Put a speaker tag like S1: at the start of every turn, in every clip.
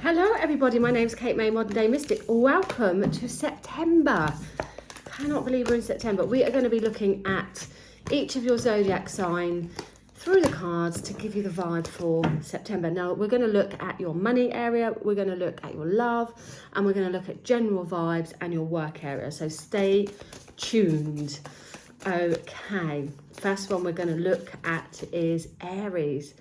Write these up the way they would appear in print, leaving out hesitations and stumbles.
S1: Hello everybody, my name's Kate May, Modern Day Mystic. Welcome to September. Cannot believe we're in September. We are going to be looking at each of your zodiac sign through the cards to give you the vibe for September. Now we're going to look at your money area, we're going to look at your love, and we're going to look at general vibes and your work area. So stay tuned. Okay, first one we're going to look at is Aries.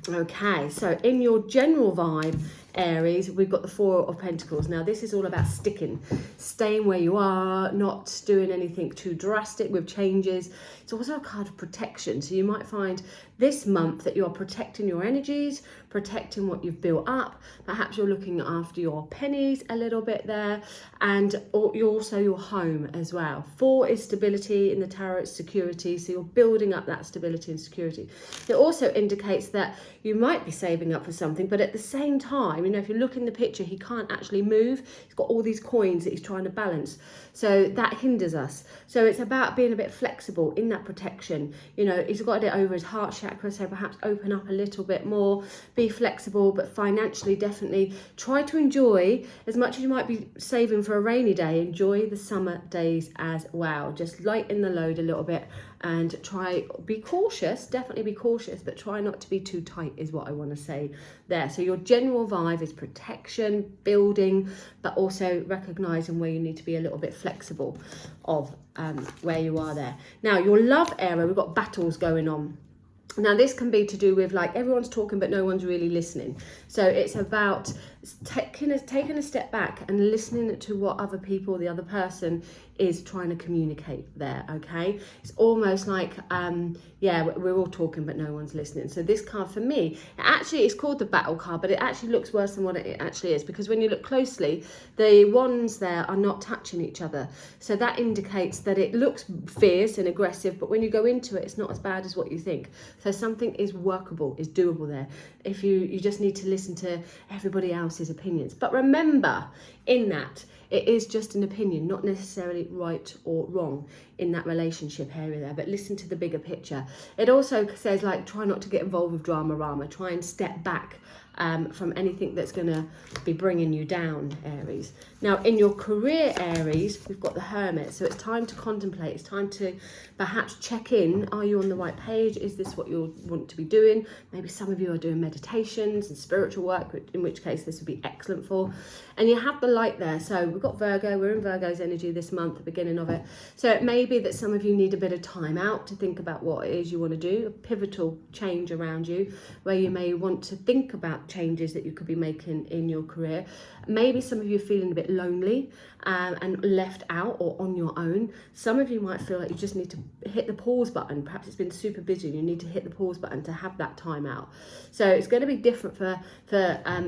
S1: Okay, so in your general vibe, Aries, we've got the Four of Pentacles. Now, this is all about staying where you are, not doing anything too drastic with changes. It's also a card of protection. So you might find this month that you're protecting your energies, protecting what you've built up. Perhaps you're looking after your pennies a little bit there, and also your home as well. Four is stability in the tarot, it's security. So you're building up that stability and security. It also indicates that you might be saving up for something, but at the same time, you know, if you look in the picture, he can't actually move. He's got all these coins that he's trying to balance. So that hinders us. So it's about being a bit flexible in that protection. You know, he's got it over his heart chakra, so perhaps open up a little bit more, be flexible, but financially definitely try to enjoy, as much as you might be saving for a rainy day, enjoy the summer days as well. Just lighten the load a little bit and be cautious, definitely be cautious, but try not to be too tight is what I want to say there. So your general vibe is protection, building, but also recognizing where you need to be a little bit flexible of where you are there. Now your love area, we've got battles going on. Now this can be to do with, like, everyone's talking but no one's really listening. So it's about taking a step back and listening to what other people, the other person is trying to communicate there, okay? It's almost like, yeah, we're all talking but no one's listening. So this card for me, it's called the battle card, but it actually looks worse than what it actually is, because when you look closely, the wands there are not touching each other. So that indicates that it looks fierce and aggressive, but when you go into it, it's not as bad as what you think. So something is workable, is doable there. If you just need to listen to everybody else's opinions. But remember, in that, it is just an opinion, not necessarily right or wrong in that relationship area there, but listen to the bigger picture. It also says, like, try not to get involved with drama. Try and step back from anything that's going to be bringing you down, Aries. Now, in your career, Aries, we've got the Hermit. So it's time to contemplate. It's time to perhaps check in. Are you on the right page? Is this what you want to be doing? Maybe some of you are doing meditations and spiritual work, in which case this would be excellent for. And you have the light there. So we've got Virgo. We're in Virgo's energy this month, the beginning of it. So it may be that some of you need a bit of time out to think about what it is you want to do, a pivotal change around you, where you may want to think about changes that you could be making in your career. Maybe some of you are feeling a bit lonely and left out or on your own. Some of you might feel like you just need to hit the pause button. Perhaps it's been super busy and you need to hit the pause button to have that time out. So it's going to be different for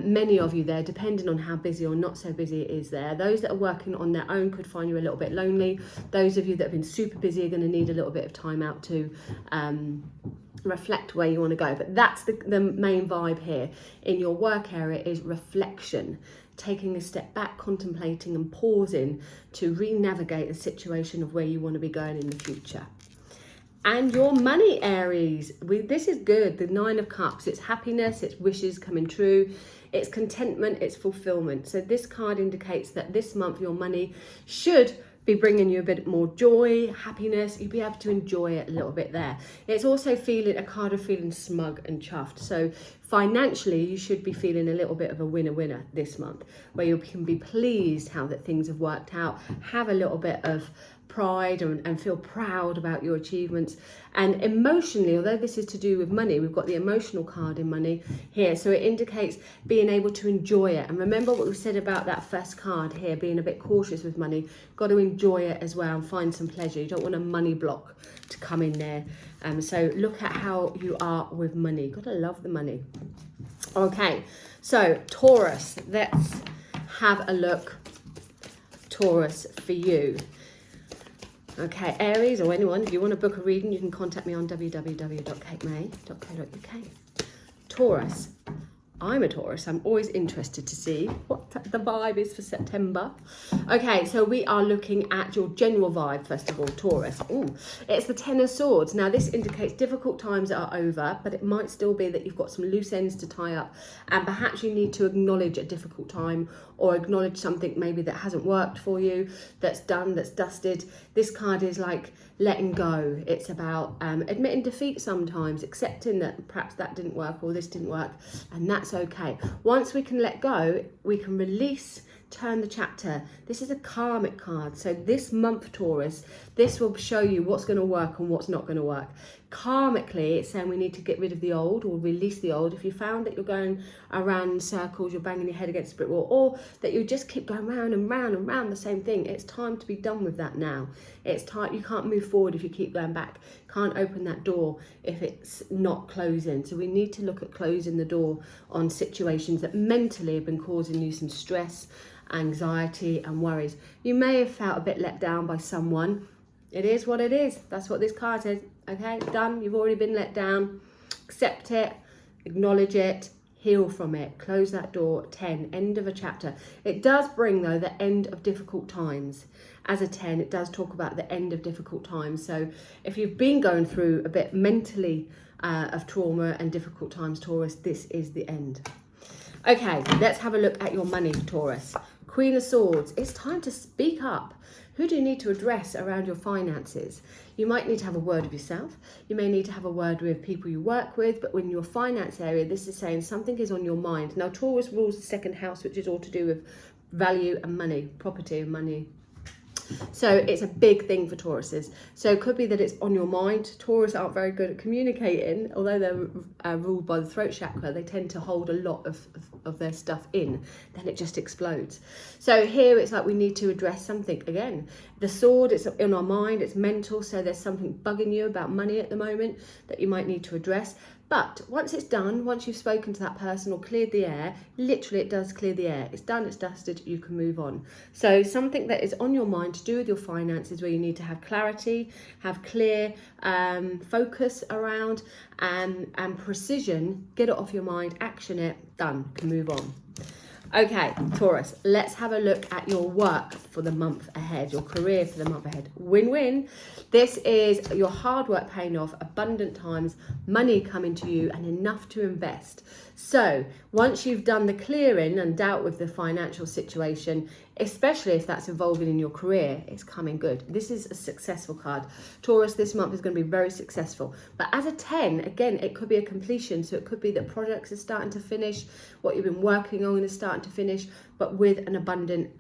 S1: many of you there, depending on how busy or not so busy it is there. Those that are working on their own could find you a little bit lonely. Those of you that have been super busy are going to need a little bit of time out to reflect where you want to go. But that's the main vibe here in your work area, is reflection, taking a step back, contemplating and pausing to re-navigate the situation of where you want to be going in the future. And your money, Aries, this is good. The Nine of Cups, it's happiness, it's wishes coming true, it's contentment, it's fulfillment. So this card indicates that this month your money should be bringing you a bit more joy, happiness. You'll be able to enjoy it a little bit there. It's also a card of feeling smug and chuffed. So financially, you should be feeling a little bit of a winner this month, where you can be pleased how that things have worked out, have a little bit of pride and feel proud about your achievements. And emotionally, although this is to do with money, we've got the emotional card in money here, so it indicates being able to enjoy it. And remember what we said about that first card here, being a bit cautious with money. Got to enjoy it as well and find some pleasure. You don't want a money block to come in there. So look at how you are with money. Got to love the money. Okay, so Taurus, let's have a look. Taurus for you. Okay, Aries or anyone, if you want to book a reading, you can contact me on www.katemay.co.uk. Taurus, I'm a Taurus. I'm always interested to see what the vibe is for September. Okay, so we are looking at your general vibe, first of all, Taurus. Ooh, it's the Ten of Swords. Now, this indicates difficult times are over, but it might still be that you've got some loose ends to tie up, and perhaps you need to acknowledge a difficult time or acknowledge something maybe that hasn't worked for you, that's done, that's dusted. This card is like letting go. It's about admitting defeat sometimes, accepting that perhaps that didn't work or this didn't work, and that's okay. Once we can let go, we can release, turn the chapter. This is a karmic card. So this month, Taurus, this will show you what's going to work and what's not going to work. Karmically, it's saying we need to get rid of the old or release the old. If you found that you're going around in circles, you're banging your head against a brick wall, or that you just keep going round and round and round the same thing, it's time to be done with that now. It's time. You can't move forward if you keep going back. Can't open that door if it's not closing. So we need to look at closing the door on situations that mentally have been causing you some stress, anxiety and worries. You may have felt a bit let down by someone. It is what it is. That's what this card says. Okay, done. You've already been let down. Accept it, acknowledge it, heal from it, close that door. 10, end of a chapter. It does bring, though, the end of difficult times. As a 10, it does talk about the end of difficult times. So if you've been going through a bit mentally of trauma and difficult times, Taurus, this is the end. Okay, let's have a look at your money, Taurus. Queen of Swords. It's time to speak up. Who do you need to address around your finances? You might need to have a word with yourself. You may need to have a word with people you work with, but in your finance area, this is saying something is on your mind. Now, Taurus rules the second house, which is all to do with value and money, property and money. So it's a big thing for Tauruses. So it could be that it's on your mind. Taurus aren't very good at communicating. Although they're ruled by the throat chakra, they tend to hold a lot of their stuff in. Then it just explodes. So here it's like we need to address something. Again, the sword, it's in our mind, it's mental. So there's something bugging you about money at the moment that you might need to address. But once it's done, once you've spoken to that person or cleared the air, literally it does clear the air. It's done, it's dusted, you can move on. So something that is on your mind to do with your finances, where you need to have clarity, have clear focus around and precision, get it off your mind, action it, done, can move on. Okay, Taurus, let's have a look at your work for the month ahead, your career for the month ahead. Win-win. This is your hard work paying off, abundant times, money coming to you and enough to invest. So once you've done the clearing and dealt with the financial situation, especially if that's involving in your career, it's coming good. This is a successful card. Taurus, this month is going to be very successful. But as a 10, again, it could be a completion. So it could be that projects are starting to finish, what you've been working on is starting to finish, but with an abundant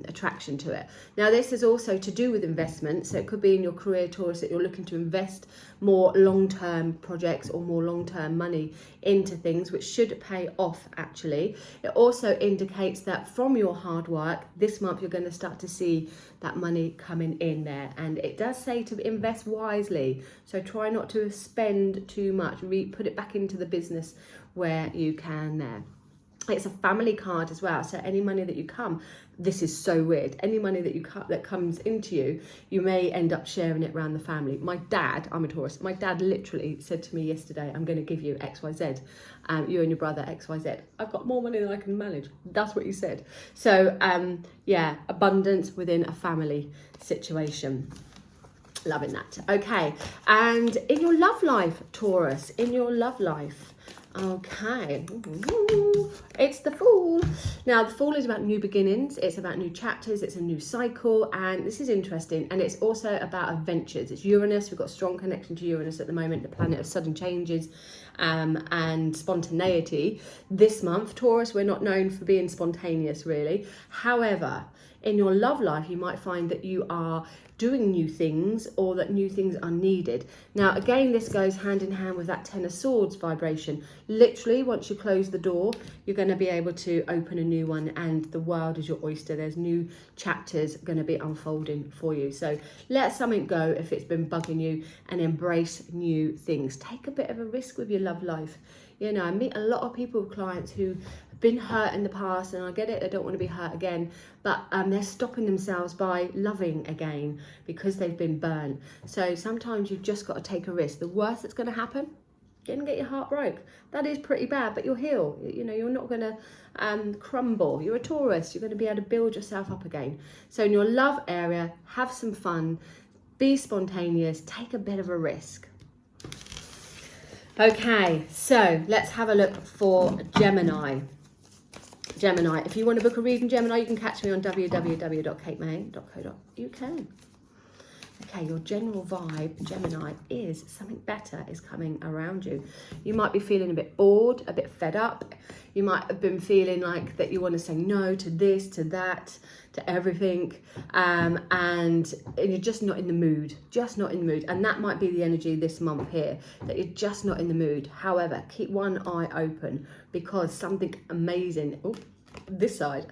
S1: attraction to it. Now, this is also to do with investment. So it could be in your career, Taurus, that you're looking to invest more long-term projects or more long-term money into things, which should pay off, actually. It also indicates that from your hard work, this month you're going to start to see that money coming in there. And it does say to invest wisely. So try not to spend too much. Put it back into the business where you can there. It's a family card as well. So any money that you this is so weird. Any money that comes into you, you may end up sharing it around the family. My dad, I'm a Taurus. My dad literally said to me yesterday, I'm going to give you XYZ. You and your brother XYZ. I've got more money than I can manage. That's what he said. So yeah, abundance within a family situation. Loving that. Okay. And in your love life, Taurus, in your love life. Okay, it's the Fool. Now, the Fool is about new beginnings. It's about new chapters. It's a new cycle. And this is interesting. And it's also about adventures. It's Uranus. We've got a strong connection to Uranus at the moment, the planet of sudden changes and spontaneity. This month, Taurus, we're not known for being spontaneous, really. However, in your love life, you might find that you are doing new things or that new things are needed. Now, again, this goes hand in hand with that Ten of Swords vibration. Literally, once you close the door, you're going to be able to open a new one and the world is your oyster. There's new chapters going to be unfolding for you. So let something go if it's been bugging you and embrace new things. Take a bit of a risk with your love life. You know, I meet a lot of people, clients who have been hurt in the past, and I get it, they don't want to be hurt again, but they're stopping themselves by loving again because they've been burnt. So sometimes you've just got to take a risk. The worst that's going to happen You're gonna get your heart broke. That is pretty bad, but you'll heal. You know, you're not gonna crumble. You're a Taurus. You're gonna be able to build yourself up again. So in your love area, have some fun, be spontaneous, take a bit of a risk. Okay, so let's have a look for Gemini. Gemini, if you want to book a reading, Gemini, you can catch me on www.katemay.co.uk. Okay, your general vibe, Gemini, is something better is coming around you. You might be feeling a bit bored, a bit fed up. You might have been feeling like that you want to say no to this, to that, to everything. And you're just not in the mood, And that might be the energy this month here, that you're just not in the mood. However, keep one eye open because something amazing,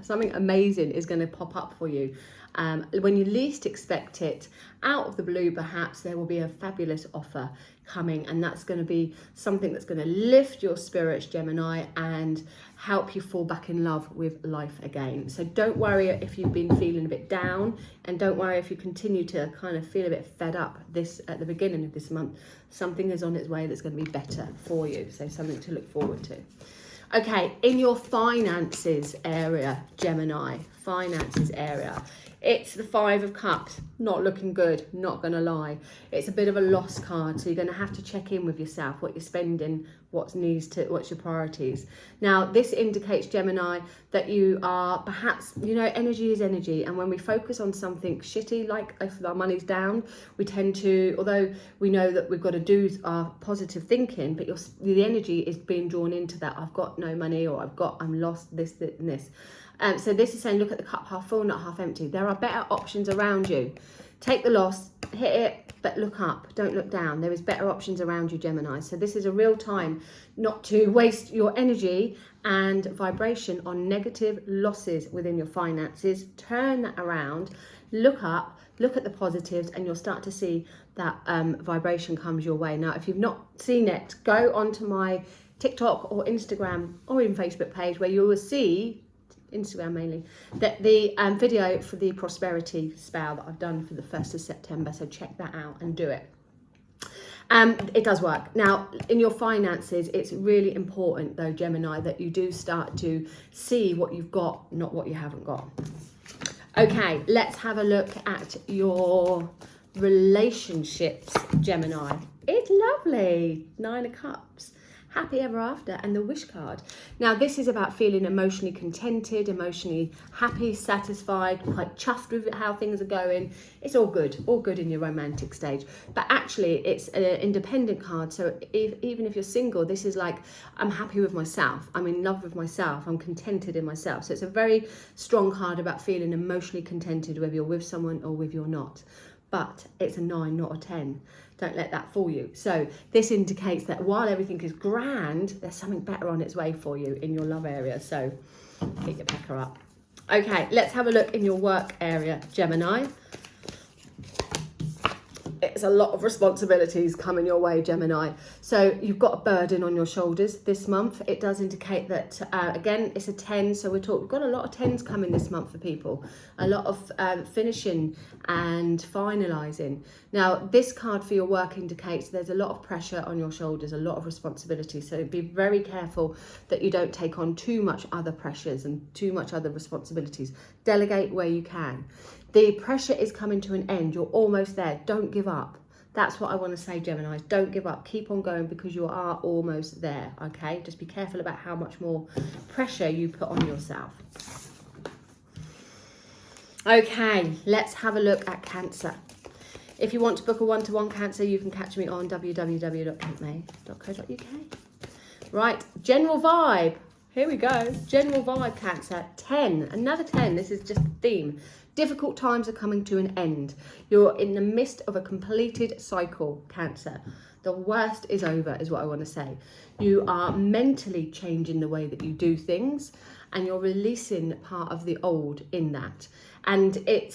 S1: something amazing is going to pop up for you. When you least expect it, out of the blue perhaps, there will be a fabulous offer coming, and that's going to be something that's going to lift your spirits, Gemini, and help you fall back in love with life again. So don't worry if you've been feeling a bit down, and don't worry if you continue to kind of feel a bit fed up at the beginning of this month. Something is on its way that's going to be better for you, so something to look forward to. Okay, in your finances area, Gemini, finances area, it's the 5 of Cups, not looking good, not going to lie. It's a bit of a lost card, so you're going to have to check in with yourself, what you're spending, what's your priorities. Now, this indicates, Gemini, that you are perhaps, energy is energy, and when we focus on something shitty, like if our money's down, we tend to, although we know that we've got to do our positive thinking, but the energy is being drawn into that. I've got no money, or I'm lost, this, and this. So this is saying, look at the cup half full, not half empty. There are better options around you. Take the loss, hit it, but look up, don't look down. There is better options around you, Gemini. So this is a real time not to waste your energy and vibration on negative losses within your finances. Turn that around, look up, look at the positives, and you'll start to see that vibration comes your way. Now, if you've not seen it, go onto my TikTok or Instagram or even Facebook page, where you will see, Instagram mainly, that the video for the prosperity spell that I've done for the 1st of September. So check that out and do it. It does work. Now, in your finances, it's really important though, Gemini, that you do start to see what you've got, not what you haven't got. Okay, let's have a look at your relationships, Gemini. It's lovely. 9 of Cups. Happy ever after, and the wish card. Now, this is about feeling emotionally contented, emotionally happy, satisfied, quite chuffed with how things are going. It's all good in your romantic stage. But actually, it's an independent card. So even if you're single, this is like, I'm happy with myself. I'm in love with myself. I'm contented in myself. So it's a very strong card about feeling emotionally contented, whether you're with someone or whether you're not. But it's a 9, not a 10. Don't let that fool you. So this indicates that while everything is grand, there's something better on its way for you in your love area. So get your pecker up. Okay, let's have a look in your work area, Gemini. It's a lot of responsibilities coming your way, Gemini. So you've got a burden on your shoulders this month. It does indicate that, again, it's a 10. So we've got a lot of 10s coming this month for people. A lot of finishing and finalising. Now, this card for your work indicates there's a lot of pressure on your shoulders, a lot of responsibility. So be very careful that you don't take on too much other pressures and too much other responsibilities. Delegate where you can. The pressure is coming to an end. You're almost there. Don't give up. That's what I want to say, Gemini. Don't give up. Keep on going because you are almost there, okay? Just be careful about how much more pressure you put on yourself. Okay, let's have a look at Cancer. If you want to book a one-to-one Cancer, you can catch me on www.katemay.co.uk. Right, general vibe. Here we go. General vibe, Cancer. 10. Another 10. This is just a theme. Difficult times are coming to an end. You're in the midst of a completed cycle, Cancer. The worst is over, is what I want to say. You are mentally changing the way that you do things, and you're releasing part of the old in that. And it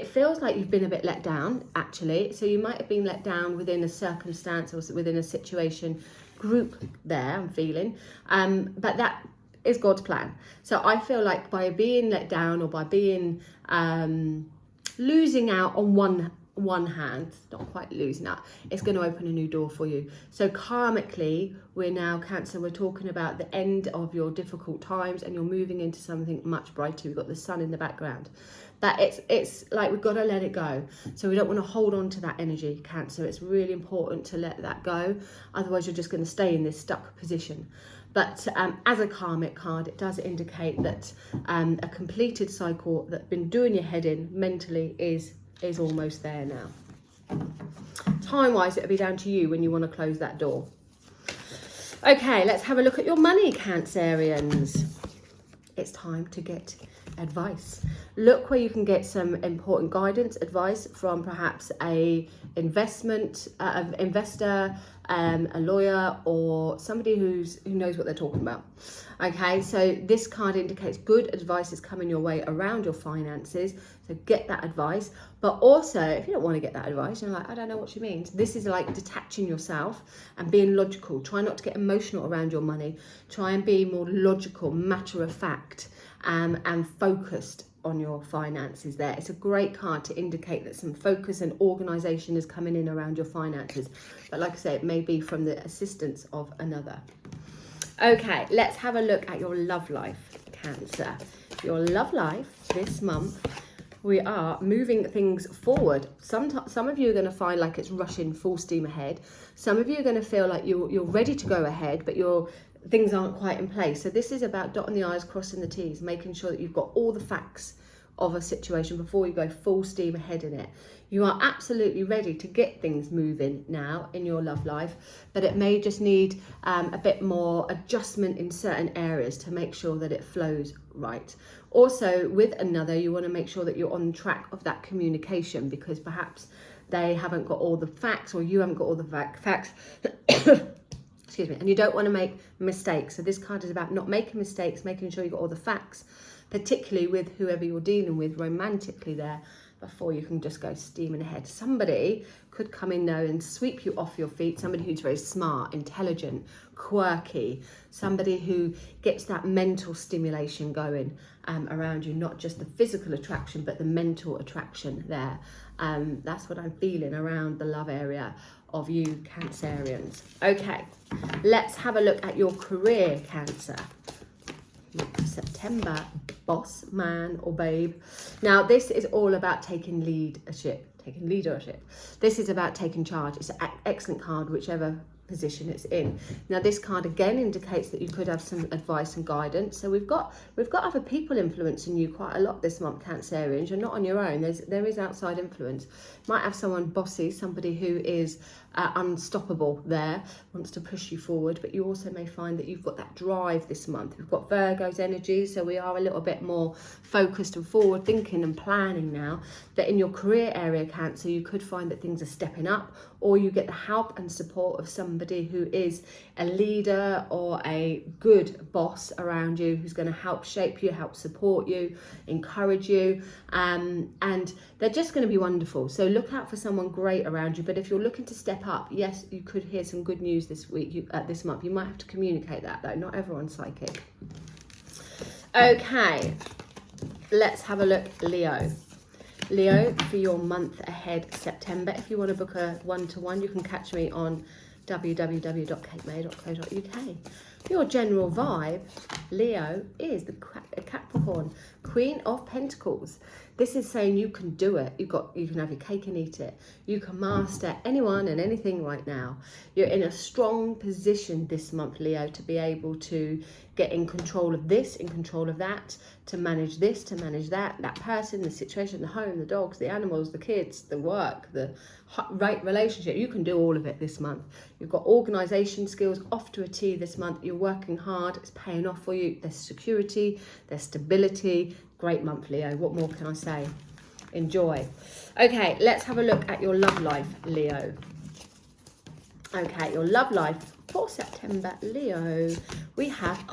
S1: feels like you've been a bit let down, actually. So you might have been let down within a circumstance or within a situation group there, I'm feeling. But that is God's plan. So I feel like by being let down or by being losing out on one one hand, not quite losing that, it's going to open a new door for you. So karmically, we're now, Cancer, we're talking about the end of your difficult times and you're moving into something much brighter. We've got the sun in the background. That it's like we've got to let it go. So we don't want to hold on to that energy, Cancer. It's really important to let that go. Otherwise, you're just going to stay in this stuck position. But as a karmic card, it does indicate that a completed cycle that's been doing your head in mentally is almost there now. Time-wise, it'll be down to you when you want to close that door. Okay, let's have a look at your money, Cancerians. It's time to get advice. Look where you can get some important guidance, advice from perhaps a investor, a lawyer, or somebody who knows what they're talking about. Okay, so this card indicates good advice is coming your way around your finances. So get that advice. But also, if you don't want to get that advice, you're like, I don't know what she means. This is like detaching yourself and being logical. Try not to get emotional around your money. Try and be more logical, matter of fact, and focused on your finances there. It's a great card to indicate that some focus and organisation is coming in around your finances. But like I say, it may be from the assistance of another. Okay, let's have a look at your love life, Cancer. Your love life this month, we are moving things forward. Some of you are going to find like it's rushing full steam ahead. Some of you are going to feel like you're ready to go ahead, but things aren't quite in place. So this is about dotting the I's, crossing the T's, making sure that you've got all the facts of a situation before you go full steam ahead in it. You are absolutely ready to get things moving now in your love life, but it may just need a bit more adjustment in certain areas to make sure that it flows right. Also, with another, you want to make sure that you're on track of that communication, because perhaps they haven't got all the facts or you haven't got all the facts. Excuse me, and you don't want to make mistakes. So this card is about not making mistakes, making sure you've got all the facts, particularly with whoever you're dealing with romantically there, before you can just go steaming ahead. Somebody could come in though and sweep you off your feet. Somebody who's very smart, intelligent, quirky, somebody who gets that mental stimulation going around you, not just the physical attraction, but the mental attraction there. That's what I'm feeling around the love area of you Cancerians. Okay, let's have a look at your career, Cancer. September, boss, man or babe. Now this is all about taking leadership. This is about taking charge. It's an excellent card, whichever position it's in. Now this card again indicates that you could have some advice and guidance. So we've got other people influencing you quite a lot this month, Cancerians. You're not on your own. There is outside influence. Might have someone bossy, somebody who is unstoppable there, wants to push you forward, but you also may find that you've got that drive this month. We've got Virgo's energy, so we are a little bit more focused and forward thinking and planning now. That in your career area, Cancer, you could find that things are stepping up, or you get the help and support of somebody who is a leader or a good boss around you, who's going to help shape you, help support you, encourage you, and they're just going to be wonderful. So look out for someone great around you. But if you're looking to step up, yes, you could hear some good news this week, this month. You might have to communicate that though. Not everyone's psychic. Okay, let's have a look, Leo. Leo, for your month ahead, September. If you want to book a one-to-one, you can catch me on www.katemay.co.uk. Your general vibe, Leo, is the Capricorn, Queen of Pentacles. This is saying you can do it. You can have your cake and eat it. You can master anyone and anything right now. You're in a strong position this month, Leo, to be able to get in control of this, in control of that, to manage this, to manage that person, the situation, the home, the dogs, the animals, the kids, the work, the right relationship. You can do all of it this month. You've got organisation skills off to a T this month. You're working hard. It's paying off for you. There's security, there's stability. Great month, Leo. What more can I say? Enjoy. Okay, let's have a look at your love life, Leo. Okay, your love life for September, Leo. We have,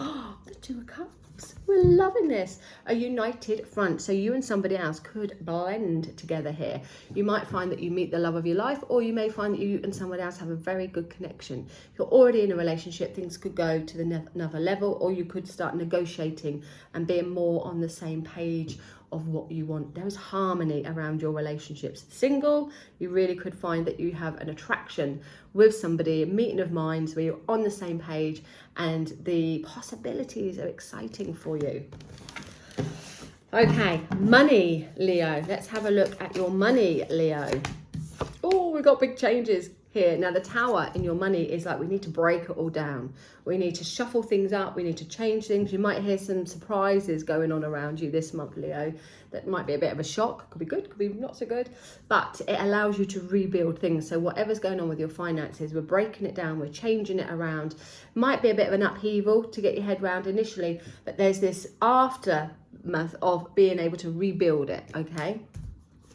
S1: the Two of Cups. We're loving this. A united front. So you and somebody else could blend together here. You might find that you meet the love of your life, or you may find that you and someone else have a very good connection. If you're already in a relationship, things could go to another level, or you could start negotiating and being more on the same page of what you want. There is harmony around your relationships. Single, you really could find that you have an attraction with somebody, a meeting of minds where you're on the same page, and the possibilities are exciting for you. Okay, money, Leo. Let's have a look at your money, Leo. Oh, we've got big changes here. Now, the Tower in your money is like, we need to break it all down. We need to shuffle things up. We need to change things. You might hear some surprises going on around you this month, Leo. That might be a bit of a shock. Could be good, could be not so good. But it allows you to rebuild things. So whatever's going on with your finances, we're breaking it down. We're changing it around. Might be a bit of an upheaval to get your head around initially. But there's this aftermath of being able to rebuild it, okay?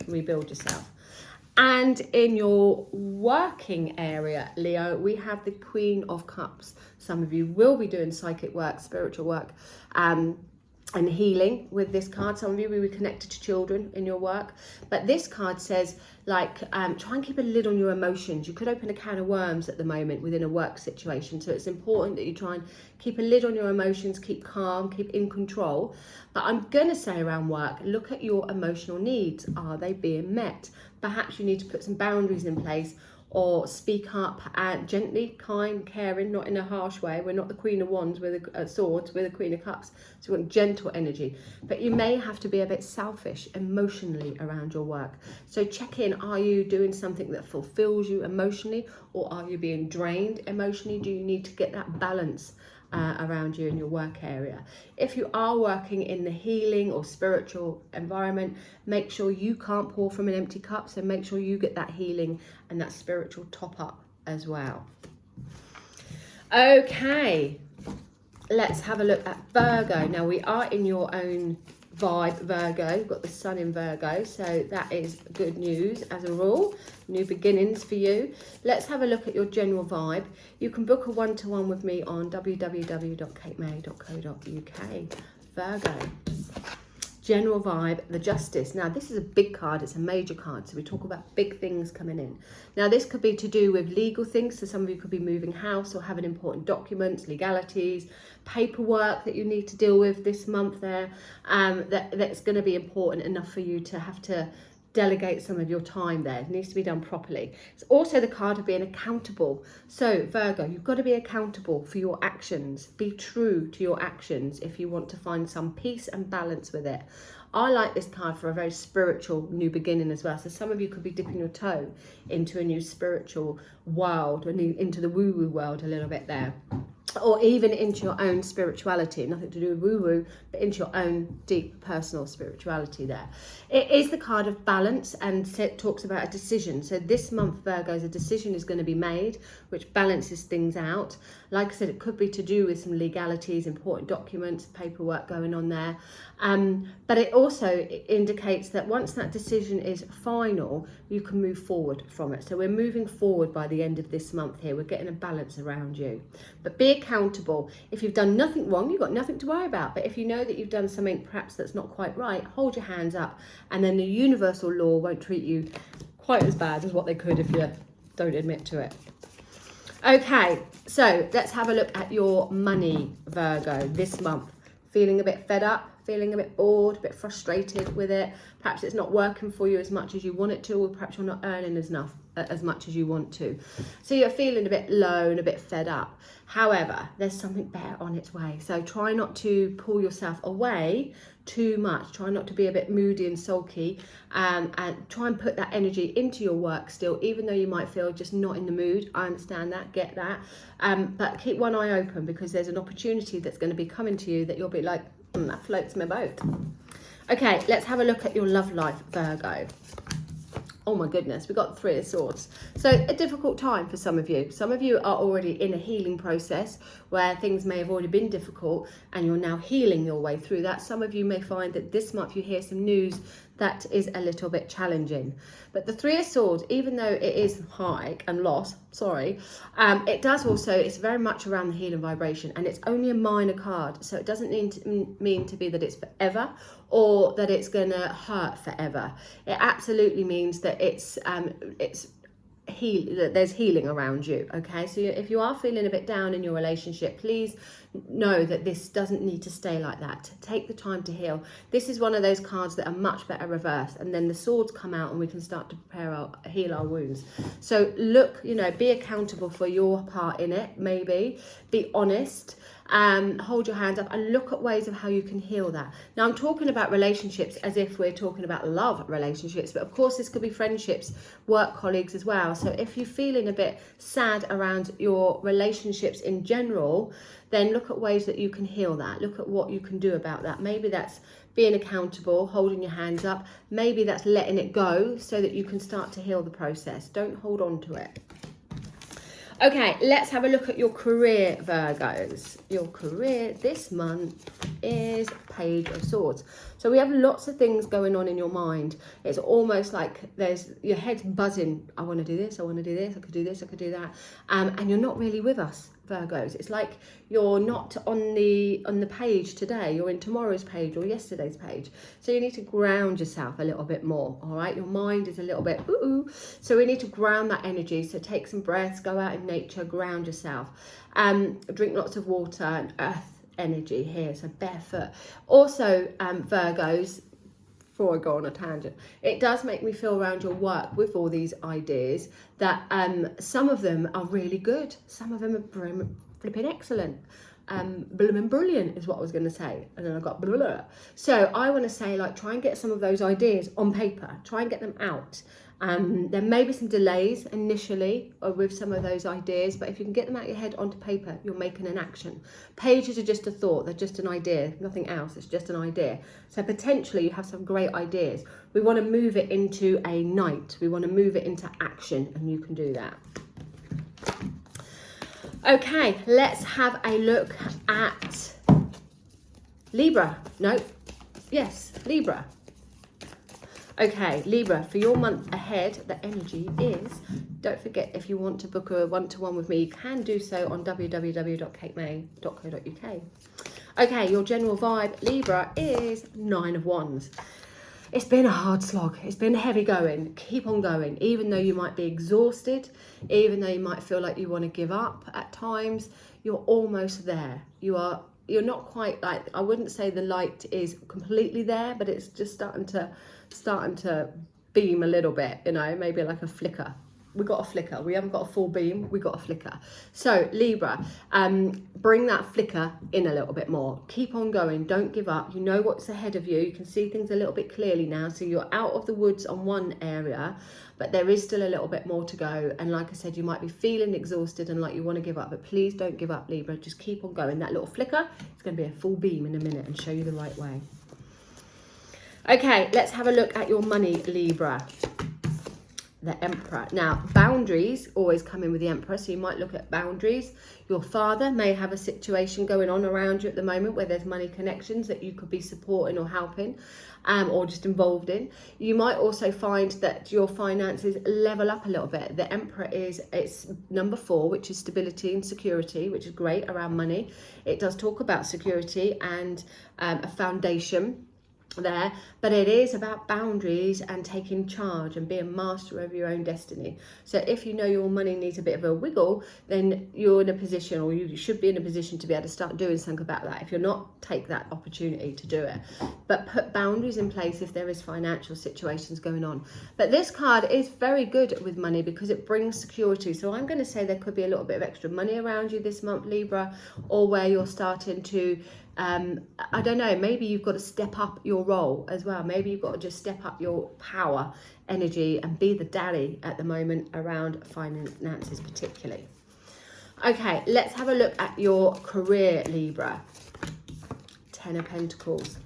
S1: Rebuild yourself. And in your working area, Leo, we have the Queen of Cups. Some of you will be doing psychic work, spiritual work, and healing with this card. Some of you will be connected to children in your work. But this card says, like, try and keep a lid on your emotions. You could open a can of worms at the moment within a work situation. So it's important that you try and keep a lid on your emotions, keep calm, keep in control. But I'm going to say around work, look at your emotional needs. Are they being met? Perhaps you need to put some boundaries in place, or speak up and gently, kind, caring, not in a harsh way. We're not the Queen of Wands with a swords, we're the Queen of Cups. So we want gentle energy. But you may have to be a bit selfish emotionally around your work. So check in, are you doing something that fulfills you emotionally, or are you being drained emotionally? Do you need to get that balance around you in your work area? If you are working in the healing or spiritual environment, make sure you can't pour from an empty cup. So make sure you get that healing and that spiritual top up as well. Okay, let's have a look at Virgo. Now we are in your own vibe, Virgo. You've got the sun in Virgo, so that is good news as a rule. New beginnings for you. Let's have a look at your general vibe. You can book a one-to-one with me on www.katemay.co.uk. Virgo. General vibe, the Justice. Now, this is a big card. It's a major card. So we talk about big things coming in. Now, this could be to do with legal things. So some of you could be moving house or having important documents, legalities, paperwork that you need to deal with this month there. That's going to be important enough for you to have to delegate some of your time there. It needs to be done properly. It's also the card of being accountable. So Virgo, you've got to be accountable for your actions. Be true to your actions if you want to find some peace and balance with it. I like this card for a very spiritual new beginning as well. So some of you could be dipping your toe into a new spiritual world, into the woo-woo world a little bit there. Or even into your own spirituality, nothing to do with woo-woo, but into your own deep personal spirituality there. It is the card of balance, and it talks about a decision. So this month, Virgos, a decision is going to be made, which balances things out. Like I said, it could be to do with some legalities, important documents, paperwork going on there. But it also indicates that once that decision is final, you can move forward from it. So we're moving forward by the end of this month here. We're getting a balance around you. But be accountable. If you've done nothing wrong, you've got nothing to worry about. But if you know that you've done something perhaps that's not quite right, hold your hands up, and then the universal law won't treat you quite as bad as what they could if you don't admit to it. Okay, so let's have a look at your money, Virgo, this month. Feeling a bit fed up, feeling a bit bored, a bit frustrated with it. Perhaps it's not working for you as much as you want it to, or perhaps you're not earning as much as you want to. So you're feeling a bit low and a bit fed up. However, there's something better on its way. So try not to pull yourself away too much. Try not to be a bit moody and sulky, and try and put that energy into your work still, even though you might feel just not in the mood. I understand that, get that. But keep one eye open, because there's an opportunity that's going to be coming to you that you'll be like, that floats my boat. Okay, let's have a look at your love life, Virgo. Oh my goodness, we've got the Three of Swords. So a difficult time for some of you. Some of you are already in a healing process where things may have already been difficult, and you're now healing your way through that. Some of you may find that this month you hear some news that is a little bit challenging. But the Three of Swords, even though it is high and loss, it does also, it's very much around the healing vibration, and it's only a minor card. So it doesn't mean to be that it's forever or that it's going to hurt forever. It absolutely means that there's healing around you. Okay, so if you are feeling a bit down in your relationship, please know that this doesn't need to stay like that. Take the time to heal. This is one of those cards that are much better reversed, and then the swords come out and we can start to heal our wounds. So look, you know, be accountable for your part in it. Maybe be honest. Hold your hands up and look at ways of how you can heal that. Now, I'm talking about relationships as if we're talking about love relationships, but of course this could be friendships, work colleagues as well. So if you're feeling a bit sad around your relationships in general, then look at ways that you can heal that. Look at what you can do about that. Maybe that's being accountable, holding your hands up. Maybe that's letting it go so that you can start to heal the process. Don't hold on to it. Okay, let's have a look at your career, Virgos. Your career this month is Page of Swords. So we have lots of things going on in your mind. It's almost like your head's buzzing. I want to do this, I want to do this, I could do this, I could do that. And you're not really with us, Virgos. It's like you're not on the page today. You're in tomorrow's page or yesterday's page. So you need to ground yourself a little bit more, all right? Your mind is a little bit ooh. So we need to ground that energy. So take some breaths, go out in nature, ground yourself. Drink lots of water and earth energy here, so barefoot. Also, Virgos, before I go on a tangent, it does make me feel around your work with all these ideas that some of them are really good, some of them are flipping excellent. Blooming brilliant is what I was going to say, and then I got blah, blah, blah. So I want to say, like, try and get some of those ideas on paper, try and get them out. There may be some delays initially with some of those ideas, but if you can get them out of your head onto paper, you're making an action. Pages are just a thought, they're just an idea, nothing else, it's just an idea. So potentially you have some great ideas. We want to move it into a night, we want to move it into action, and you can do that. Okay, let's have a look at Libra. No, yes, Libra. Okay, Libra, for your month ahead, the energy is, don't forget, if you want to book a one-to-one with me, you can do so on www.katemay.co.uk. Okay, your general vibe, Libra, is 9 of Wands. It's been a hard slog. It's been heavy going. Keep on going. Even though you might be exhausted, even though you might feel like you want to give up at times, you're almost there. You're not quite, like, I wouldn't say the light is completely there, but it's just starting to beam a little bit, you know, maybe like a flicker. We got a flicker. We haven't got a full beam, we got a flicker. So Libra, bring that flicker in a little bit more. Keep on going, don't give up. You know what's ahead of you. You can see things a little bit clearly now. So you're out of the woods on one area, but there is still a little bit more to go. And like I said, you might be feeling exhausted and like you want to give up, but please don't give up, Libra. Just keep on going. That little flicker is going to be a full beam in a minute and show you the right way. Okay, let's have a look at your money, Libra. The Emperor. Now, boundaries always come in with the Emperor, so you might look at boundaries. Your father may have a situation going on around you at the moment where there's money connections that you could be supporting or helping, or just involved in. You might also find that your finances level up a little bit. The Emperor it's number 4, which is stability and security, which is great around money. It does talk about security and a foundation there, but it is about boundaries and taking charge and being master of your own destiny. So if you know your money needs a bit of a wiggle, then you're in a position, or you should be in a position, to be able to start doing something about that. If you're not, take that opportunity to do it, but put boundaries in place if there is financial situations going on. But this card is very good with money because it brings security. So I'm going to say there could be a little bit of extra money around you this month, Libra, or where you're starting to I don't know, maybe you've got to step up your role as well. Maybe you've got to just step up your power, energy, and be the daddy at the moment around finances particularly. Okay, let's have a look at your career, Libra. 10 of Pentacles.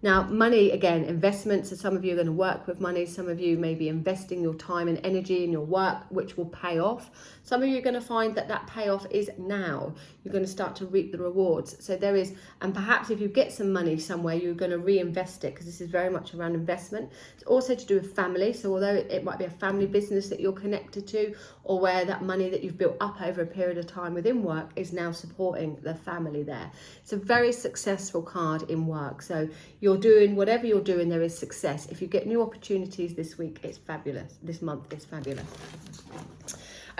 S1: Now, money, again, investments. So some of you are going to work with money. Some of you may be investing your time and energy in your work, which will pay off. Some of you are going to find that that payoff is now. You're going to start to reap the rewards. So there is, and perhaps if you get some money somewhere, you're going to reinvest it, because this is very much around investment. It's also to do with family. So although it might be a family business that you're connected to, or where that money that you've built up over a period of time within work is now supporting the family there. It's a very successful card in work. So you're doing whatever you're doing, there is success. If you get new opportunities this week, it's fabulous. This month is fabulous.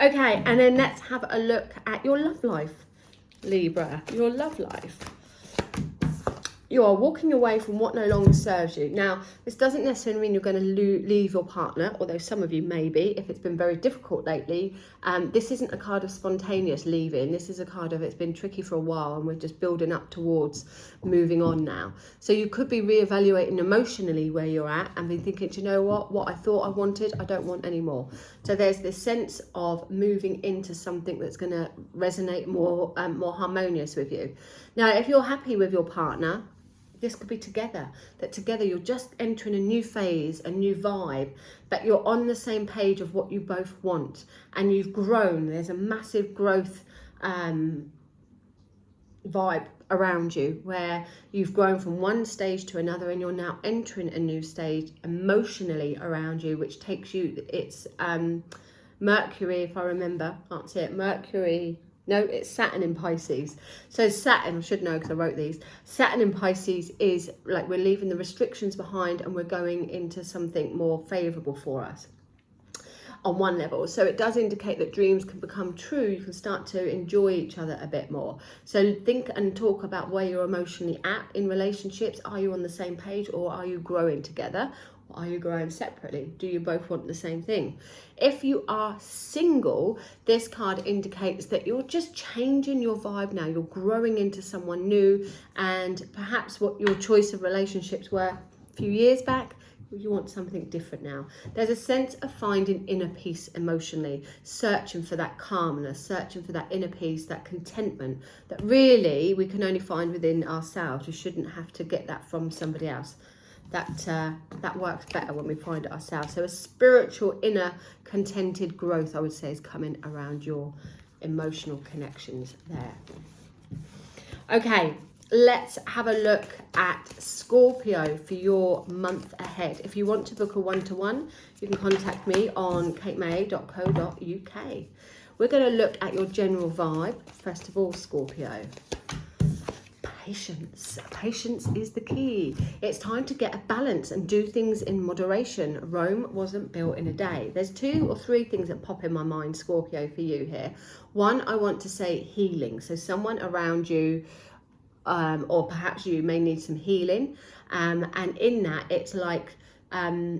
S1: Okay, and then let's have a look at your love life, Libra. Your love life. You are walking away from what no longer serves you. Now, this doesn't necessarily mean you're going to leave your partner, although some of you may be, if it's been very difficult lately. This isn't a card of spontaneous leaving. This is a card of it's been tricky for a while and we're just building up towards moving on now. So you could be reevaluating emotionally where you're at and be thinking, do you know what I thought I wanted, I don't want anymore. So there's this sense of moving into something that's going to resonate more harmonious with you. Now, if you're happy with your partner, this could be together, that together you're just entering a new phase, a new vibe, that you're on the same page of what you both want, and you've grown. There's a massive growth vibe around you, where you've grown from one stage to another and you're now entering a new stage emotionally around you, which takes you, it's Mercury, if I remember, can't see it, Mercury. No, it's Saturn in Pisces. So Saturn, I should know because I wrote these. Saturn in Pisces is like we're leaving the restrictions behind and we're going into something more favourable for us on one level. So it does indicate that dreams can become true. You can start to enjoy each other a bit more. So think and talk about where you're emotionally at in relationships. Are you on the same page, or are you growing together? Are you growing separately? Do you both want the same thing? If you are single, this card indicates that you're just changing your vibe now. You're growing into someone new, and perhaps what your choice of relationships were a few years back, you want something different now. There's a sense of finding inner peace emotionally, searching for that calmness, searching for that inner peace, that contentment that really we can only find within ourselves. We shouldn't have to get that from somebody else. That works better when we find it ourselves. So a spiritual inner contented growth, I would say, is coming around your emotional connections there. Okay, let's have a look at Scorpio for your month ahead. If you want to book a one-to-one, you can contact me on katemay.co.uk. We're going to look at your general vibe. First of all, Scorpio. Patience. Patience is the key. It's time to get a balance and do things in moderation. Rome wasn't built in a day. There's 2 or 3 things that pop in my mind, Scorpio, for you here. One, I want to say healing. So someone around you, or perhaps you may need some healing. And in that, it's like,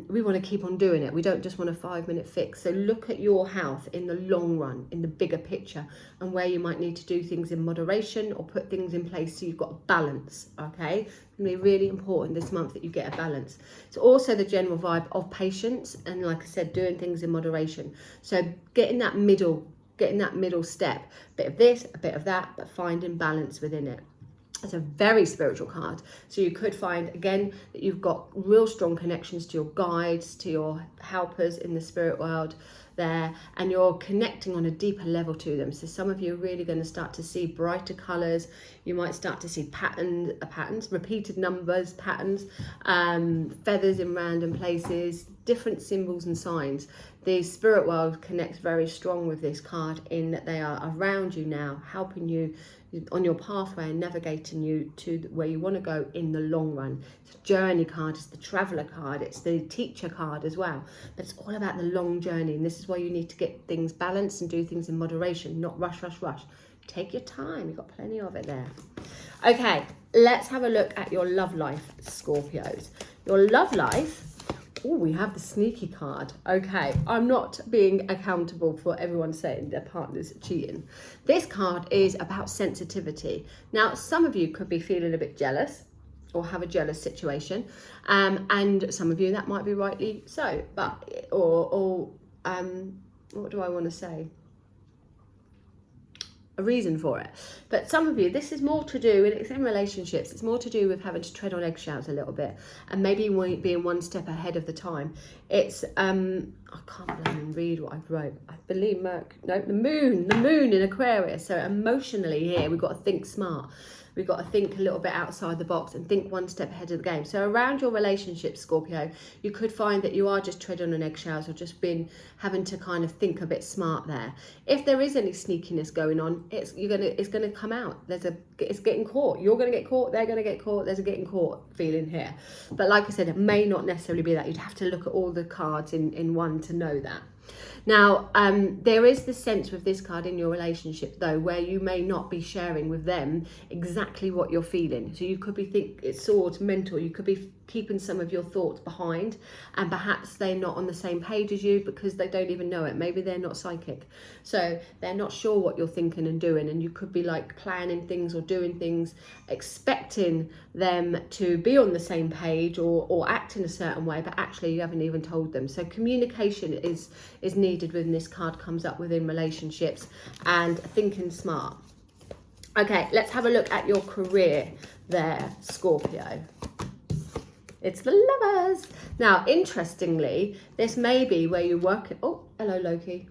S1: we want to keep on doing it. We don't just want a 5-minute fix. So look at your health in the long run, in the bigger picture, and where you might need to do things in moderation or put things in place so you've got a balance, okay? It's going to be really important this month that you get a balance. It's also the general vibe of patience and, like I said, doing things in moderation. So getting that middle step, a bit of this, a bit of that, but finding balance within it. It's a very spiritual card. So you could find, again, that you've got real strong connections to your guides, to your helpers in the spirit world there, and you're connecting on a deeper level to them. So some of you are really going to start to see brighter colours. You might start to see patterns, repeated numbers, patterns, feathers in random places, different symbols and signs. The spirit world connects very strong with this card in that they are around you now, helping you on your pathway and navigating you to where you want to go in the long run. It's a journey card, it's the traveller card, it's the teacher card as well. But it's all about the long journey, and this is why you need to get things balanced and do things in moderation, not rush. Take your time, you've got plenty of it there. Okay, let's have a look at your love life, Scorpios. Your love life. Oh, we have the sneaky card. Okay, I'm not being accountable for everyone saying their partner's cheating. This card is about sensitivity. Now, some of you could be feeling a bit jealous or have a jealous situation, and some of you that might be rightly so. But what do I want to say? a reason for it. But some of you, this is more to do, and it's in relationships, it's more to do with having to tread on eggshells a little bit, and maybe being one step ahead of the time. It's I can't even read what I've wrote. I believe the moon in Aquarius. So emotionally here, we've got to think smart. We've got to think a little bit outside the box and think one step ahead of the game. So around your relationship, Scorpio, you could find that you are just treading on eggshells, or just been having to kind of think a bit smart there. If there is any sneakiness going on, it's gonna come out. It's getting caught. You're gonna get caught. They're gonna get caught. There's a getting caught feeling here. But like I said, it may not necessarily be that. You'd have to look at all the cards in one to know that. Now, there is the sense with this card in your relationship, though, where you may not be sharing with them exactly what you're feeling. So you could be it's sort of mental. You could be keeping some of your thoughts behind, and perhaps they're not on the same page as you because they don't even know it. Maybe they're not psychic, so they're not sure what you're thinking and doing, and you could be like planning things or doing things, expecting them to be on the same page or act in a certain way, but actually you haven't even told them. So communication is needed when this card comes up within relationships, and thinking smart. Okay, let's have a look at your career there, Scorpio. It's the Lovers. Now, interestingly, this may be where you work. Oh, hello, Loki.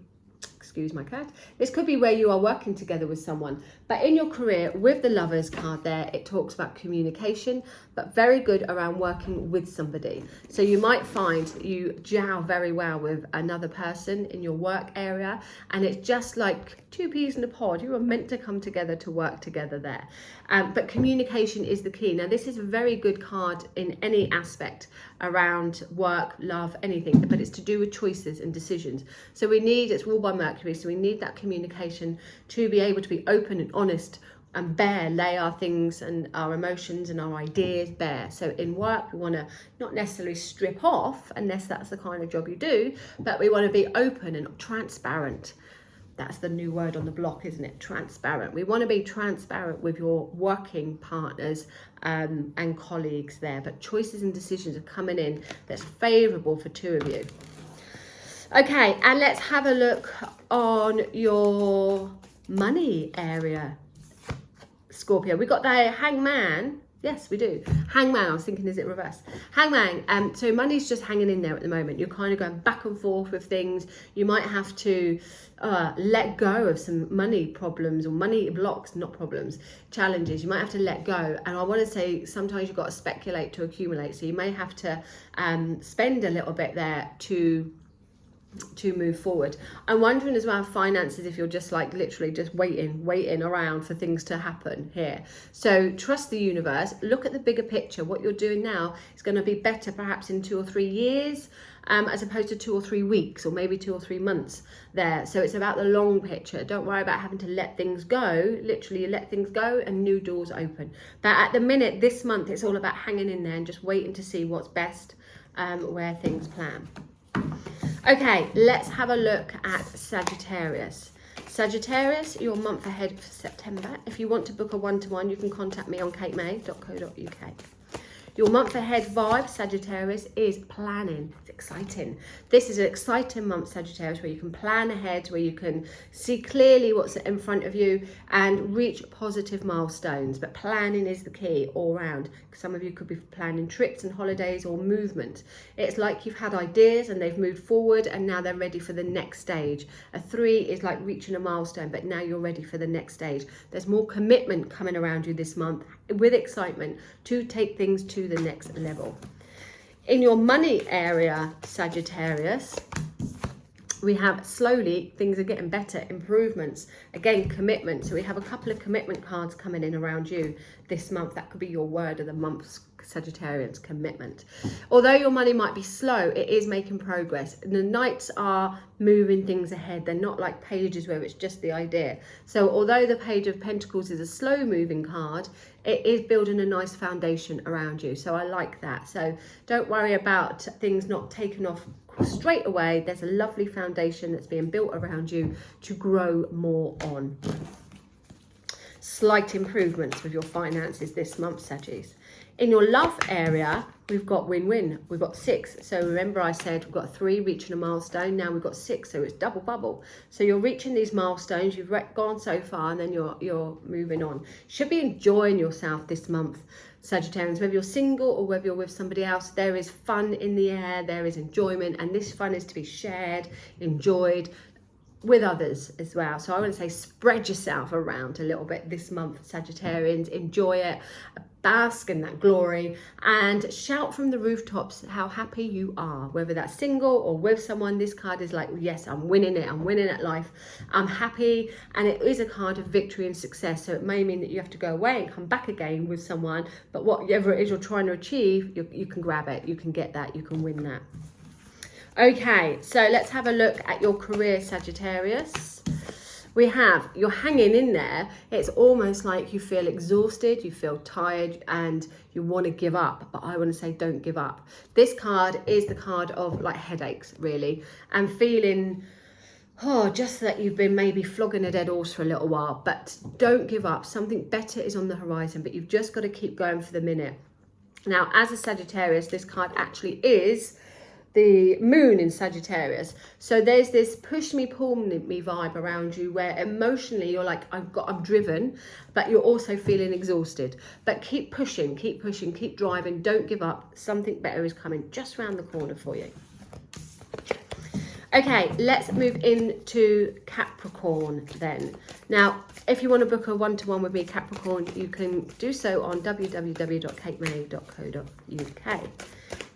S1: Excuse my cat. This could be where you are working together with someone. But in your career, with the Lovers card there, it talks about communication, but very good around working with somebody. So you might find you gel very well with another person in your work area, and it's just like two peas in a pod. You are meant to come together to work together there. But communication is the key. Now, this is a very good card in any aspect around work, love, anything, but it's to do with choices and decisions. So it's ruled by Mercury, so we need that communication to be able to be open and honest and lay our things and our emotions and our ideas bare. So in work, we want to not necessarily strip off, unless that's the kind of job you do, but we want to be open and transparent. That's the new word on the block, isn't it? Transparent. We want to be transparent with your working partners and colleagues there, but choices and decisions are coming in that's favourable for two of you. Okay, and let's have a look on your money area, Scorpio. We got the Hangman. Yes, we do. Hangman, I was thinking, is it reverse? Hangman, so money's just hanging in there at the moment. You're kind of going back and forth with things. You might have to let go of some money problems or money blocks, not problems, challenges. You might have to let go. And I want to say sometimes you've got to speculate to accumulate. So you may have to spend a little bit there to move forward. I'm wondering as well, finances, if you're just like literally just waiting around for things to happen here. So trust the universe, look at the bigger picture. What you're doing now is going to be better perhaps in 2 or 3 years, as opposed to 2 or 3 weeks, or maybe 2 or 3 months there. So it's about the long picture. Don't worry about having to let things go. Literally, you let things go and new doors open. But at the minute, this month, it's all about hanging in there and just waiting to see what's best, where things plan. Okay, let's have a look at Sagittarius. Sagittarius, your month ahead for September. If you want to book a one-to-one, you can contact me on katemay.co.uk. Your month ahead vibe, Sagittarius, is planning. It's exciting. This is an exciting month, Sagittarius, where you can plan ahead, where you can see clearly what's in front of you and reach positive milestones. But planning is the key all round. Some of you could be planning trips and holidays or movement. It's like you've had ideas and they've moved forward and now they're ready for the next stage. A 3 is like reaching a milestone, but now you're ready for the next stage. There's more commitment coming around you this month with excitement to take things to the next level. In your money area, Sagittarius, we have slowly things are getting better, improvements, again commitment. So we have a couple of commitment cards coming in around you this month. That could be your word of the month, Sagittarius, commitment. Although your money might be slow, it is making progress. And the Knights are moving things ahead. They're not like pages where it's just the idea. So although the Page of Pentacles is a slow moving card, it is building a nice foundation around you. So I like that. So don't worry about things not taking off straight away. There's a lovely foundation that's being built around you to grow more on. Slight improvements with your finances this month, Saggies. In your love area, we've got win-win. We've got 6. So remember I said we've got 3 reaching a milestone. Now we've got 6. So it's double bubble. So you're reaching these milestones. You've gone so far, and then you're moving on. Should be enjoying yourself this month, Sagittarians. Whether you're single or whether you're with somebody else, there is fun in the air. There is enjoyment, and this fun is to be shared, enjoyed with others as well. So I want to say spread yourself around a little bit this month, Sagittarians. Enjoy it, bask in that glory, and shout from the rooftops how happy you are, whether that's single or with someone. This card is like, yes, I'm winning it, I'm winning at life, I'm happy. And it is a card of victory and success. So it may mean that you have to go away and come back again with someone, but whatever it is you're trying to achieve, you can grab it, you can get that, you can win that. Okay, so let's have a look at your career, Sagittarius. You're hanging in there. It's almost like you feel exhausted, you feel tired, and you want to give up. But I want to say don't give up. This card is the card of like headaches, really, and feeling, just that you've been maybe flogging a dead horse for a little while. But don't give up. Something better is on the horizon, but you've just got to keep going for the minute. Now, as a Sagittarius, this card actually is the moon in Sagittarius. So there's this push me, pull me vibe around you where emotionally you're like, I'm driven, but you're also feeling exhausted. But keep pushing, keep driving. Don't give up. Something better is coming just around the corner for you. Okay, let's move into Capricorn then. Now, if you want to book a one-to-one with me, Capricorn, you can do so on www.katemay.co.uk.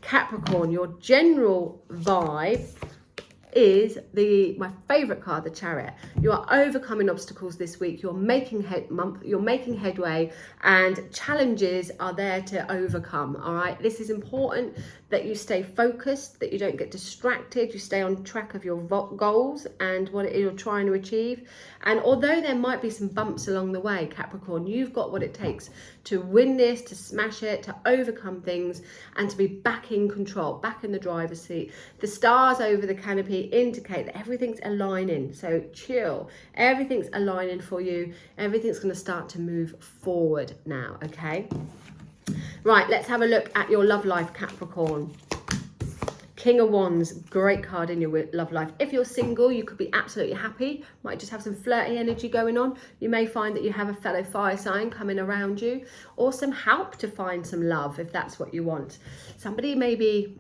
S1: Capricorn, your general vibe is my favorite card, the Chariot. You are overcoming obstacles this week. You're making headway, and challenges are there to overcome. All right, this is important that you stay focused, that you don't get distracted, you stay on track of your goals and what it is you're trying to achieve. And although there might be some bumps along the way, Capricorn, you've got what it takes to win this, to smash it, to overcome things, and to be back in control, back in the driver's seat. The stars over the canopy indicate that everything's aligning. So chill, everything's aligning for you. Everything's going to start to move forward now, okay? Right, let's have a look at your love life, Capricorn. King of Wands, great card in your love life. If you're single, you could be absolutely happy. Might just have some flirty energy going on. You may find that you have a fellow fire sign coming around you, or some help to find some love if that's what you want. Somebody maybe,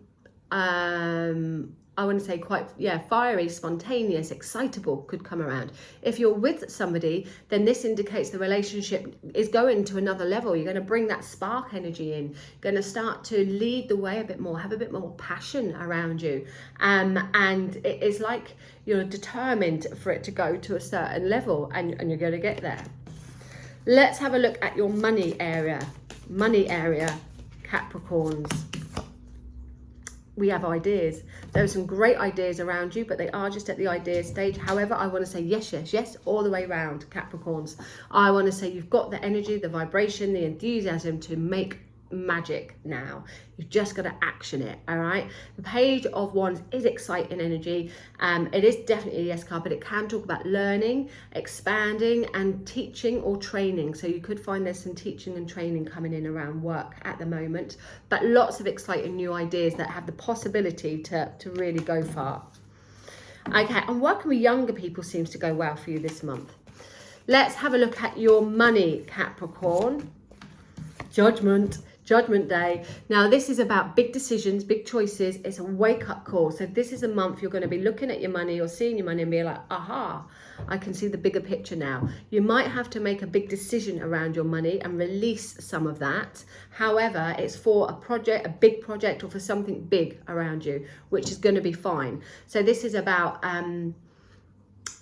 S1: I want to say quite, fiery, spontaneous, excitable could come around. If you're with somebody, then this indicates the relationship is going to another level. You're going to bring that spark energy in. You're going to start to lead the way a bit more, have a bit more passion around you. And it is like you're determined for it to go to a certain level, and you're going to get there. Let's have a look at your money area. Money area, Capricorns. We have ideas. There are some great ideas around you, but they are just at the idea stage. However, I want to say yes, all the way around, Capricorns. I want to say you've got the energy, the vibration, the enthusiasm to make magic now. You've just got to action it, all right? The Page of Wands is exciting energy. It is definitely a yes card, but it can talk about learning, expanding, and teaching or training. So you could find there's some teaching and training coming in around work at the moment, but lots of exciting new ideas that have the possibility to really go far. Okay, and working with younger people seems to go well for you this month. Let's have a look at your money, Capricorn. Judgment Day. Now, this is about big decisions, big choices. It's a wake-up call. So this is a month you're going to be looking at your money or seeing your money and be like, aha, I can see the bigger picture now. You might have to make a big decision around your money and release some of that. However, it's for a project, a big project, or for something big around you, which is going to be fine. So this is about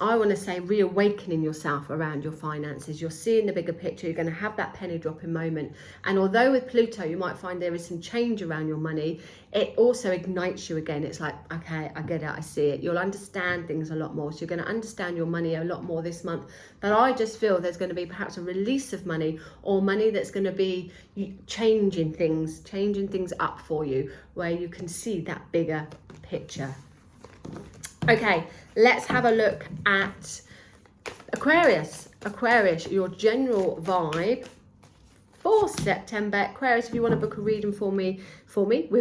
S1: I want to say reawakening yourself around your finances. You're seeing the bigger picture. You're going to have that penny dropping moment. And although with Pluto, you might find there is some change around your money, it also ignites you again. It's like, okay, I get it. I see it. You'll understand things a lot more. So you're going to understand your money a lot more this month. But I just feel there's going to be perhaps a release of money, or money that's going to be changing things up for you, where you can see that bigger picture. Okay, let's have a look at Aquarius. Aquarius, your general vibe for September. Aquarius, if you want to book a reading with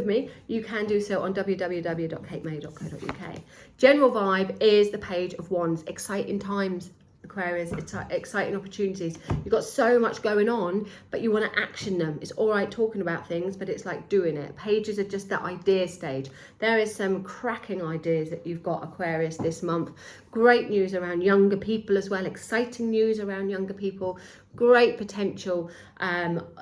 S1: me, you can do so on www.katemay.co.uk. General vibe is the Page of Wands. Exciting times, Aquarius. It's exciting opportunities. You've got so much going on, but you want to action them. It's all right talking about things, but it's like doing it. Pages are just that idea stage. There is some cracking ideas that you've got, Aquarius, this month. Great news around younger people as well. Exciting news around younger people. Great potential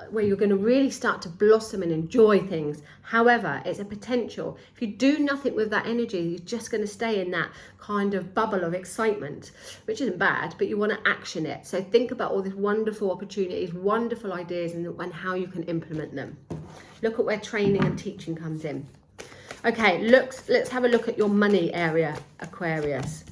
S1: where you're going to really start to blossom and enjoy things. However, it's a potential. If you do nothing with that energy, you're just going to stay in that kind of bubble of excitement, which isn't bad, but you want to action it. So think about all these wonderful opportunities, wonderful ideas, and how you can implement them. Look at where training and teaching comes in. Okay, let's have a look at your money area, Aquarius.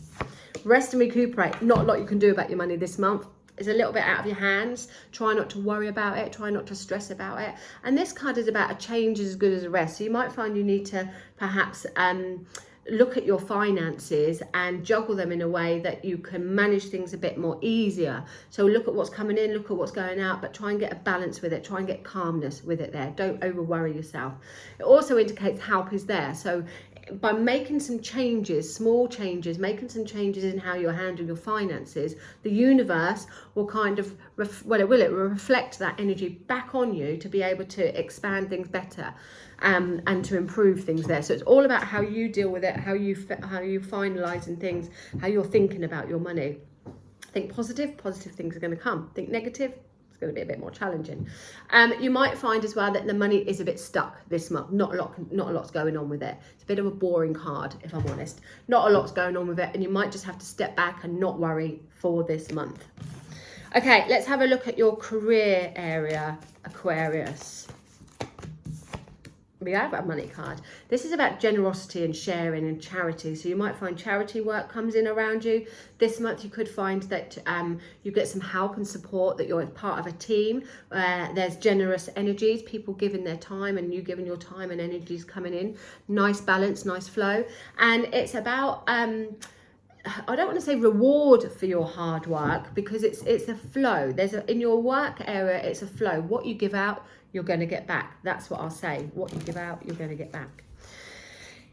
S1: Rest and recuperate. Not a lot you can do about your money this month. It's a little bit out of your hands. Try not to worry about it. Try not to stress about it. And this card is about a change as good as a rest. So you might find you need to perhaps look at your finances and juggle them in a way that you can manage things a bit more easier. So look at what's coming in, look at what's going out, but try and get a balance with it. Try and get calmness with it there. Don't over worry yourself. It also indicates help is there. So by making some changes, small changes, making some changes in how you're handling your finances, the universe will kind of, it will reflect that energy back on you to be able to expand things better and to improve things there. So it's all about how you deal with it, how you finalising things, how you're thinking about your money. Think positive things are going to come. Think negative, going to be a bit more challenging. You might find as well that the money is a bit stuck this month. Not a lot's going on with it. It's a bit of a boring card, if I'm honest. Not a lot's going on with it, and you might just have to step back and not worry for this month. Okay, let's have a look at your career area, Aquarius. We have a money card. This is about generosity and sharing and charity. So you might find charity work comes in around you. This month you could find that you get some help and support, that you're part of a team. There's generous energies, people giving their time and you giving your time and energies coming in. Nice balance, nice flow. And it's about, I don't want to say reward for your hard work, because it's a flow. In your work area, it's a flow. What you give out, you're going to get back. That's what I'll say. What you give out, you're going to get back.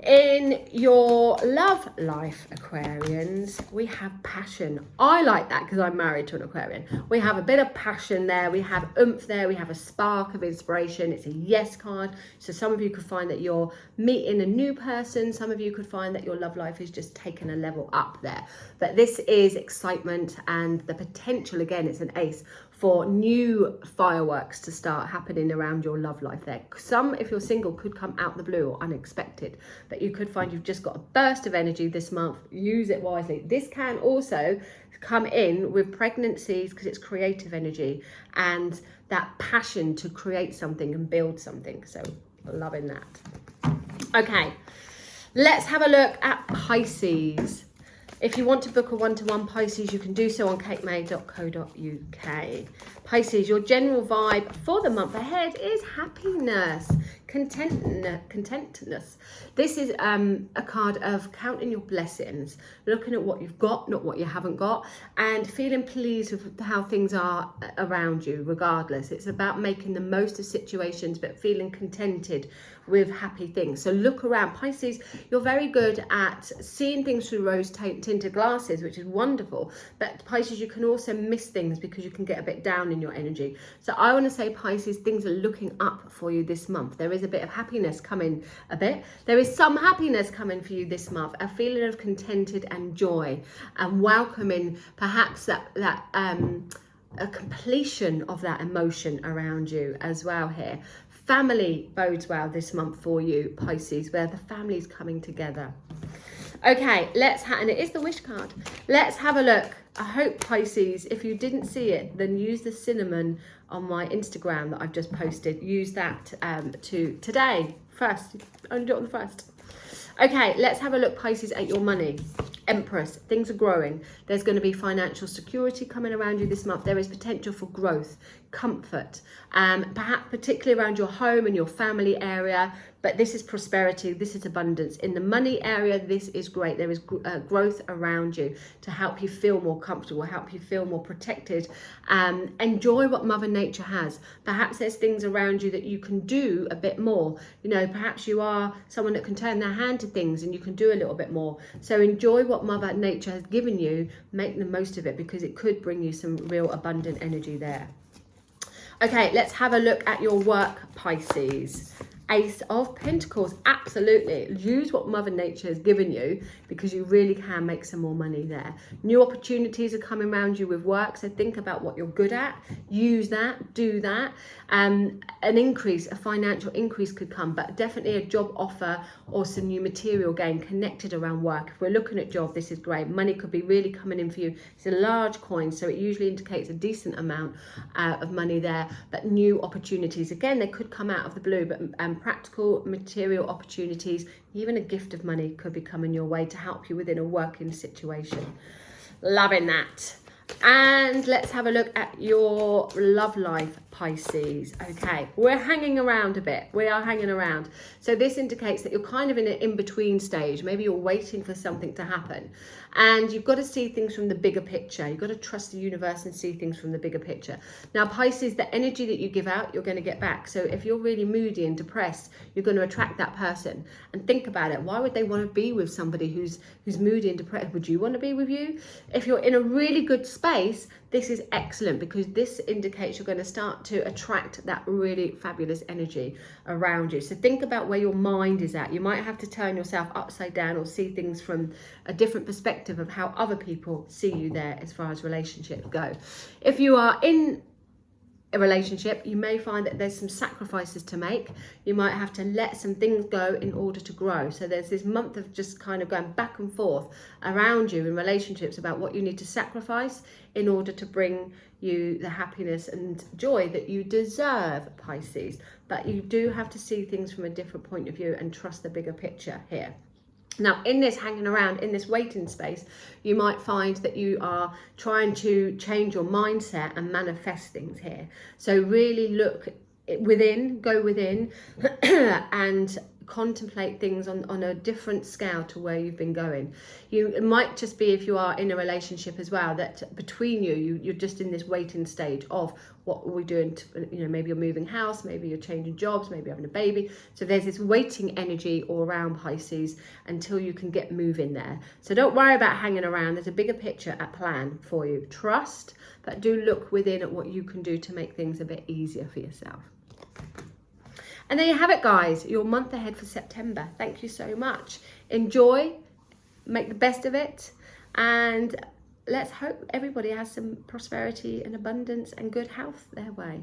S1: In your love life, Aquarians, we have passion. I like that because I'm married to an Aquarian. We have a bit of passion there. We have oomph there. We have a spark of inspiration. It's a yes card. So some of you could find that you're meeting a new person. Some of you could find that your love life is just taking a level up there. But this is excitement and the potential, again, it's an ace, for new fireworks to start happening around your love life there. Some, if you're single, could come out the blue or unexpected, but you could find you've just got a burst of energy this month. Use it wisely. This can also come in with pregnancies because it's creative energy and that passion to create something and build something. So loving that. Okay, let's have a look at Pisces. If you want to book a one-to-one Pisces, you can do so on katemay.co.uk. Pisces, your general vibe for the month ahead is happiness, contentness. This is a card of counting your blessings, looking at what you've got, not what you haven't got, and feeling pleased with how things are around you, regardless. It's about making the most of situations, but feeling contented with happy things. So look around. Pisces, you're very good at seeing things through rose-tinted glasses, which is wonderful. But Pisces, you can also miss things because you can get a bit down in your energy. So I want to say, Pisces, things are looking up for you this month. There is a bit of happiness coming, There is some happiness coming for you this month, a feeling of contented and joy, and welcoming perhaps a completion of that emotion around you as well here. Family bodes well this month for you, Pisces, where the family's coming together. Okay, and it is the wish card. Let's have a look. I hope, Pisces, if you didn't see it, then use the cinnamon on my Instagram that I've just posted. Use that to today, first. Only do it on the first. Okay, let's have a look, Pisces, at your money. Empress, things are growing. There's going to be financial security coming around you this month. There is potential for growth. comfort, perhaps particularly around your home and your family area. But this is prosperity, this is abundance. In the money area, this is great. There is growth around you to help you feel more comfortable, help you feel more protected. Enjoy what Mother Nature has. Perhaps there's things around you that you can do a bit more. You know, perhaps you are someone that can turn their hand to things and you can do a little bit more. So enjoy what Mother Nature has given you, make the most of it, because it could bring you some real abundant energy there. Okay, let's have a look at your work, Pisces. Ace of Pentacles, absolutely. Use what Mother Nature has given you, because you really can make some more money there. New opportunities are coming around you with work, so think about what you're good at. Use that, do that. An increase, a financial increase could come, but definitely a job offer or some new material gain connected around work. If we're looking at job, this is great. Money could be really coming in for you. It's a large coin, so it usually indicates a decent amount of money there, but new opportunities. Again, they could come out of the blue, but practical material opportunities, even a gift of money could be coming your way to help you within a working situation. Loving that. And let's have a look at your love life, Pisces. Okay, we're hanging around a bit. We are hanging around. So this indicates that you're kind of in an in-between stage. Maybe you're waiting for something to happen. And you've got to see things from the bigger picture. You've got to trust the universe and see things from the bigger picture. Now, Pisces, the energy that you give out, you're going to get back. So if you're really moody and depressed, you're going to attract that person. And think about it. Why would they want to be with somebody who's moody and depressed? Would you want to be with you? If you're in a really good space, this is excellent, because this indicates you're going to start to attract that really fabulous energy around you. So think about where your mind is at. You might have to turn yourself upside down or see things from a different perspective of how other people see you there as far as relationships go. If you are in a relationship, you may find that there's some sacrifices to make. You might have to let some things go in order to grow. So there's this month of just kind of going back and forth around you in relationships about what you need to sacrifice in order to bring you the happiness and joy that you deserve, Pisces. But you do have to see things from a different point of view and trust the bigger picture here. Now, in this hanging around, in this waiting space, you might find that you are trying to change your mindset and manifest things here. So really look within, go within, and contemplate things on a different scale to where you've been going. It might just be, if you are in a relationship as well, that between you're just in this waiting stage of what are we doing to, you know, maybe you're moving house, maybe you're changing jobs, maybe you're having a baby. So there's this waiting energy all around, Pisces, until you can get moving there. So don't worry about hanging around. There's a bigger picture at plan for you. Trust, but do look within at what you can do to make things a bit easier for yourself. And there you have it, guys, your month ahead for September. Thank you so much. Enjoy, make the best of it, and let's hope everybody has some prosperity and abundance and good health their way.